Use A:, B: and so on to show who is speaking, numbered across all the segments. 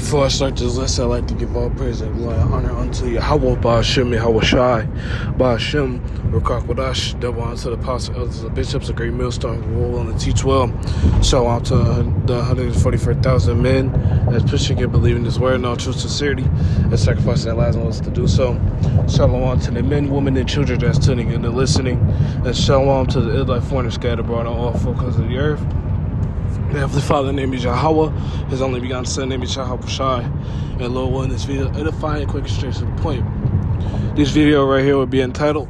A: Before I start this list, I'd like to give all praise and glory and honor unto Yahweh, Ba'ashem, Yahweh Shai, Ba'ashem, Rukak Wadash, double honor to the apostles, elders, and bishops, a great millstone, rule and teach well. Shalom to the 144,000 men that's pushing and believing this word in all true sincerity and sacrificing their lives on us to do so. Shalom to the men, women, and children that's tuning in and listening. And shalom to the Israelite foreigners scattered abroad on all four corners of the earth. The Heavenly Father, name is Yahweh. His only begotten Son, name is Yahweh Shai. And Lord, will in this video edifying, quick, and straight to the point. This video right here would be entitled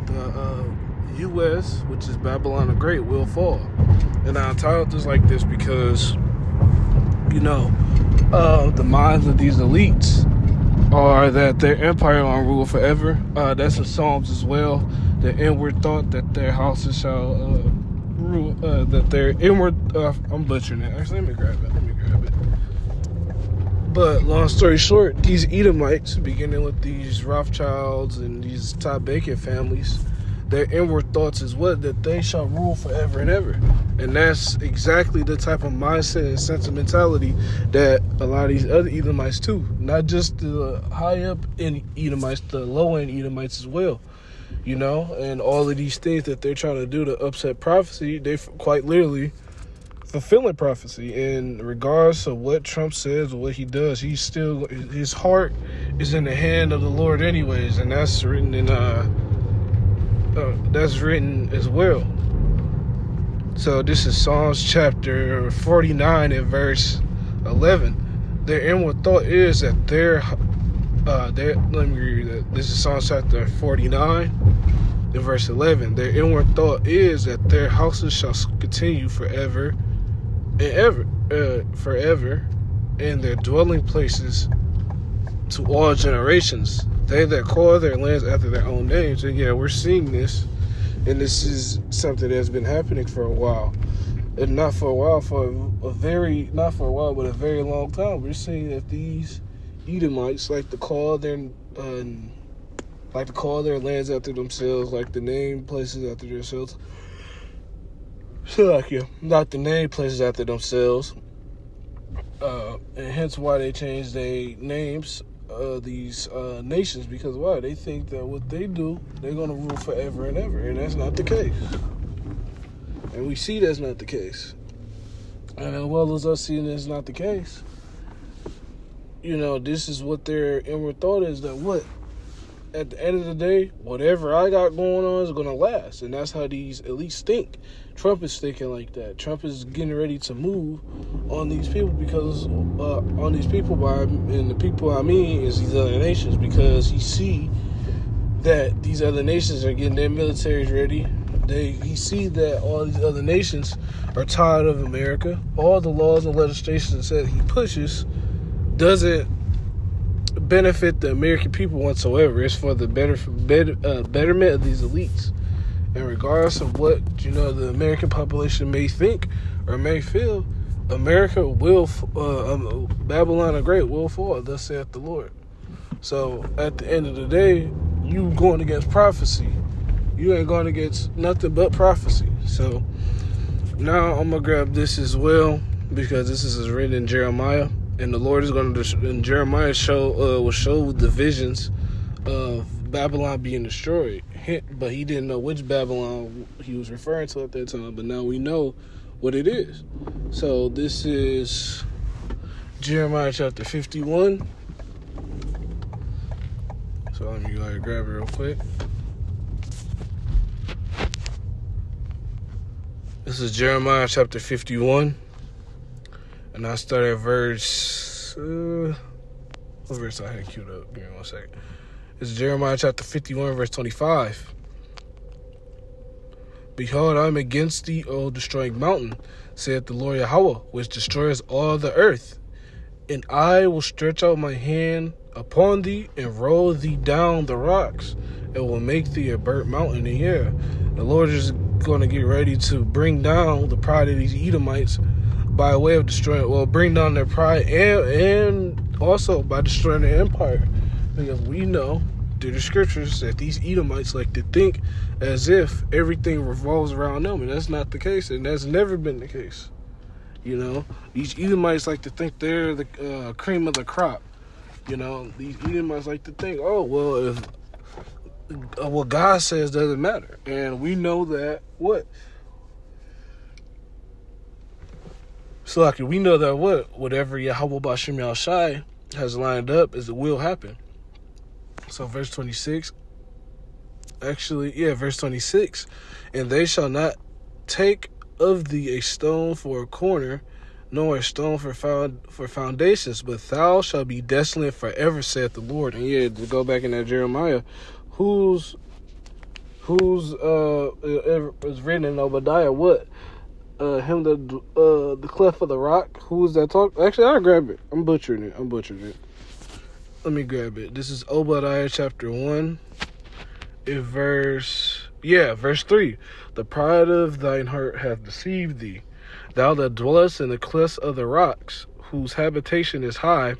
A: "The U.S., which is Babylon the Great, Will Fall." And I entitled this like this because, the minds of these elites are that their empire will rule forever. That's in Psalms as well. The inward thought that their houses shall that their inward I'm butchering it. Actually, let me grab it. But long story short, these Edomites, beginning with these Rothschilds and these Todd Bacon families, their inward thoughts is what? That they shall rule forever and ever. And that's exactly the type of mindset and sentimentality that a lot of these other Edomites too. Not just the high up in Edomites, the low end Edomites as well. And all of these things that they're trying to do to upset prophecy, they quite literally fulfilling prophecy. In regards to what Trump says or what he does, his heart is in the hand of the Lord anyways, and that's written in that's written as well. So this is Psalms chapter 49 and verse 11. Their inward thought is that let me read that. This is Psalms chapter 49 and verse 11. Their inward thought is that their houses shall continue forever and ever, and their dwelling places to all generations. They that call their lands after their own names. And yeah, we're seeing this, and this is something that's been happening for a while. And not for a while, but a very long time. We're seeing that these Edomites like to call their lands after themselves, like to name places after themselves. Not to name places after themselves, and hence why they changed their names these nations, because why? They think that what they do, they're gonna rule forever and ever, and that's not the case. And we see that's not the case. And as well as us seeing that's not the case, this is what their inward thought is, that what? At the end of the day, whatever I got going on is going to last. And that's how these elites think. Trump is thinking like that. Trump is getting ready to move on these people and the people I mean is these other nations, because he see that these other nations are getting their militaries ready. He see that all these other nations are tired of America. All the laws and legislation that he pushes doesn't benefit the American people whatsoever. It's for the betterment of these elites. And regardless of what the American population may think or may feel, America will Babylon the Great will fall, thus saith the Lord. So at the end of the day, you going against prophecy. You ain't going against nothing but prophecy. So now I'm gonna grab this as well, because this is written in Jeremiah. And the Lord is going to, and Jeremiah will show the visions of Babylon being destroyed. But he didn't know which Babylon he was referring to at that time. But now we know what it is. So this is Jeremiah chapter 51. So let me go ahead and grab it real quick. This is Jeremiah chapter 51. And I start at verse, what verse I had queued up? Give me 1 second. It's Jeremiah chapter 51, verse 25. Behold, I am against thee, O destroying mountain, saith the Lord Yahweh, which destroys all the earth. And I will stretch out my hand upon thee, and roll thee down the rocks, and will make thee a burnt mountain. And yeah, the Lord is going to get ready to bring down the pride of these Edomites, by way of bring down their pride and also by destroying their empire. Because we know through the scriptures that these Edomites like to think as if everything revolves around them, and that's not the case, and that's never been the case. You know, these Edomites like to think they're the cream of the crop. You know, these Edomites like to think, oh, well, if what God says doesn't matter. And we know that what? So, like, we know that whatever Yahweh Bashim Yahushai has lined up is it will happen. So, verse 26, verse 26, and they shall not take of thee a stone for a corner, nor a stone for foundations, but thou shalt be desolate forever, saith the Lord. And to go back in that Jeremiah, who's is written in Obadiah, what? Him the cleft of the rock. Who is that talk? Actually, I'll grab it. I'm butchering it. Let me grab it. This is Obadiah chapter 1. Verse 3. The pride of thine heart hath deceived thee. Thou that dwellest in the clefts of the rocks, whose habitation is high,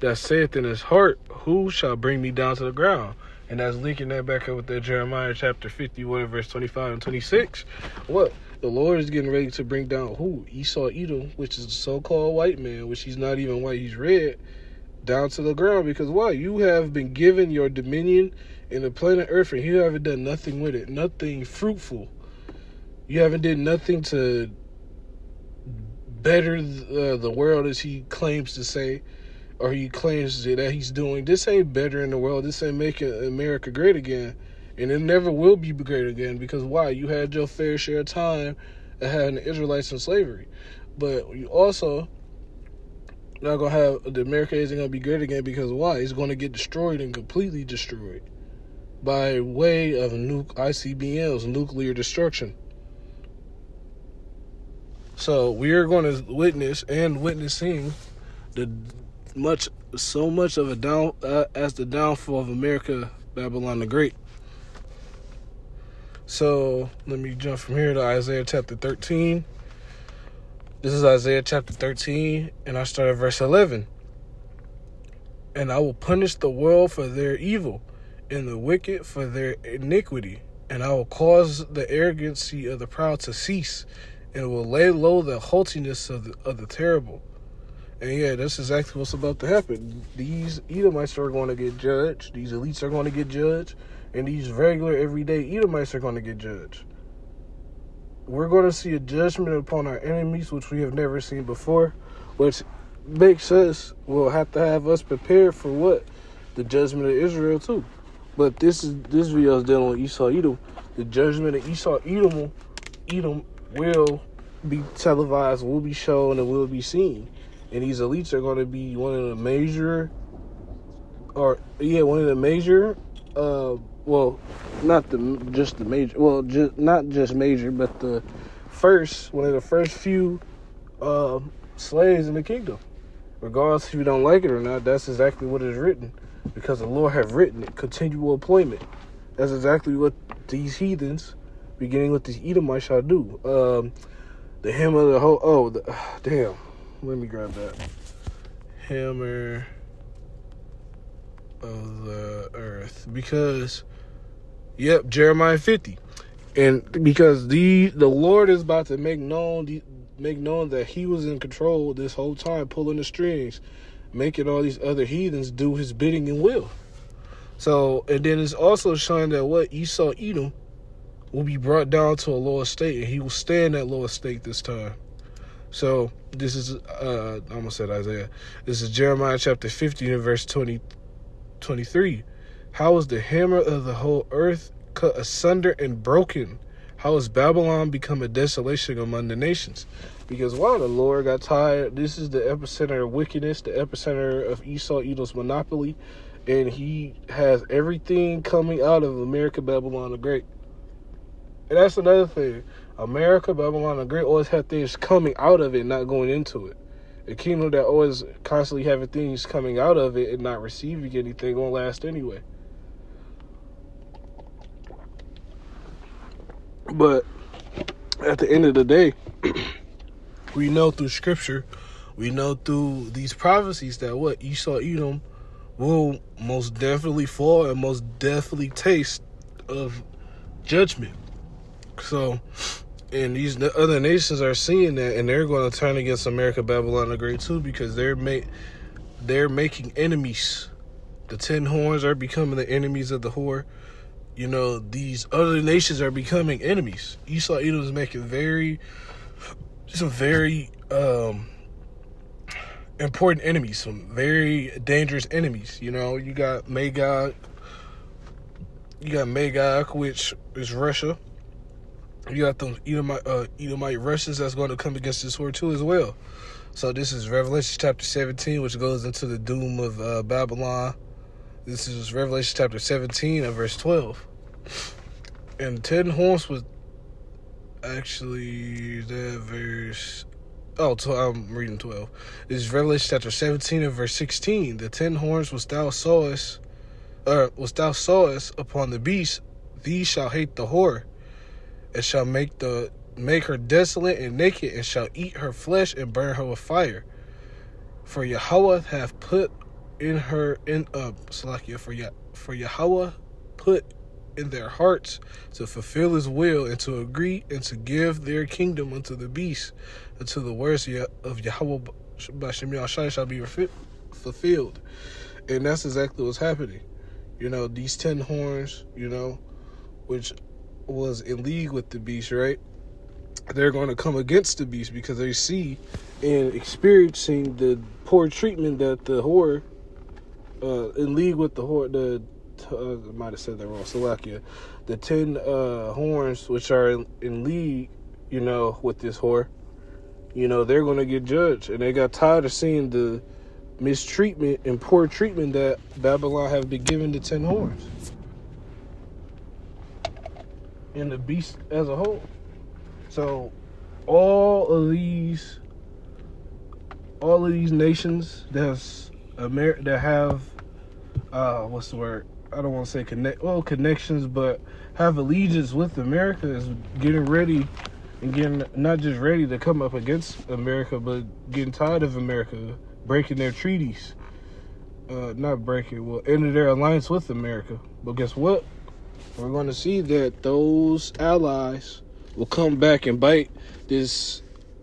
A: that saith in his heart, who shall bring me down to the ground? And that's linking that back up with that Jeremiah chapter 50, verse 25 and 26. What? The Lord is getting ready to bring down who? Esau Edom, which is the so-called white man, which he's not even white, he's red, down to the ground. Because why? You have been given your dominion in the planet Earth, and you haven't done nothing with it, nothing fruitful. You haven't did nothing to better the world, as he claims to say, or he claims that he's doing. This ain't better in the world. This ain't making America great again. And it never will be great again, because why? You had your fair share of time of having the Israelites in slavery. But you also not going to have, the America isn't going to be great again, because why? It's going to get destroyed and completely destroyed by way of ICBMs, nuclear destruction. So we are going to witnessing so much of as the downfall of America, Babylon the Great. So let me jump from here to Isaiah chapter 13. This is Isaiah chapter 13, and I start at verse 11. And I will punish the world for their evil, and the wicked for their iniquity. And I will cause the arrogancy of the proud to cease, and will lay low the haughtiness of the terrible. And that's exactly what's about to happen. These Edomites are going to get judged. These elites are going to get judged. And these regular, everyday Edomites are going to get judged. We're going to see a judgment upon our enemies, which we have never seen before, which makes us, will have to have us prepared for what? The judgment of Israel too. But this video is dealing with Esau Edom. The judgment of Esau Edom will be televised, will be shown, and will be seen. And these elites are going to be one of the major, not just major, but one of the first few slaves in the kingdom. Regardless if you don't like it or not, that's exactly what is written, because the Lord have written it. Continual employment. That's exactly what these heathens, beginning with these Edomites, shall do. The hymn of the whole. Damn. Let me grab that. Hammer of the earth, because Jeremiah 50, and because the Lord is about to make known that he was in control this whole time, pulling the strings, making all these other heathens do his bidding and will. So, and then it's also showing that Esau Edom will be brought down to a lower state, and he will stay in that lower state this time. So this is I almost said Isaiah. This is Jeremiah chapter 50 and verse 23. How is the hammer of the whole earth cut asunder and broken? How has Babylon become a desolation among the nations? Because the Lord got tired. This is the epicenter of wickedness, the epicenter of Esau Edom's monopoly, and he has everything coming out of America, Babylon the Great. And that's another thing. America, Babylon the Great always have things coming out of it, not going into it. A kingdom that always constantly having things coming out of it and not receiving anything won't last anyway. But at the end of the day, we know through scripture, we know through these prophecies that Esau Edom will most definitely fall and most definitely taste of judgment. So And these other nations are seeing that, and they're going to turn against America, Babylon the Great too, because they're making enemies. The 10 horns are becoming the enemies of the whore. You know, these other nations are becoming enemies. Esau Edom is making some very important enemies, some very dangerous enemies. You know, you got Magog, which is Russia. You got the Edomite Russians that's going to come against this war too as well. So this is Revelation chapter 17, which goes into the doom of Babylon. This is Revelation chapter 17 and verse 12. And 10 horns was actually that verse. Oh, I'm reading 12. This is Revelation chapter 17 and verse 16. The 10 horns which thou sawest upon the beast, these shall hate the whore, and shall make her desolate and naked, and shall eat her flesh and burn her with fire. For Yahweh hath put in her for Yahweh put in their hearts to fulfill his will, and to agree, and to give their kingdom unto the beast, until the words of Yahweh by Shem Yahshai shall be fulfilled. And that's exactly what's happening. You know, these 10 horns, you know, which was in league with the beast, right? They're going to come against the beast because they see and experiencing the poor treatment that the whore, in league with the whore, I might have said that wrong, Slovakia. The 10 horns, which are in league, you know, with this whore, you know, they're going to get judged. And they got tired of seeing the mistreatment and poor treatment that Babylon have been giving the 10 horns and the beast as a whole. So all of these nations that have what's the word? I don't want to say connections, but have allegiance with America is getting ready and getting not just ready to come up against America, but getting tired of America breaking their treaties. Ending their alliance with America. But guess what? We're going to see that those allies will come back and bite this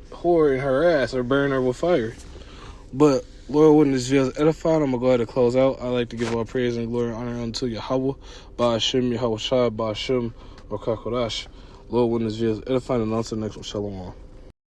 A: whore in her ass or burn her with fire. But Lord, when this video is edified, I'm going to go ahead and close out. I like to give all praise and glory and honor unto Yahweh, Ba'ashem Yahweh Shai, Ba'ashem Rakakodash. Lord, when this video is edified, and until the next one, Shalom.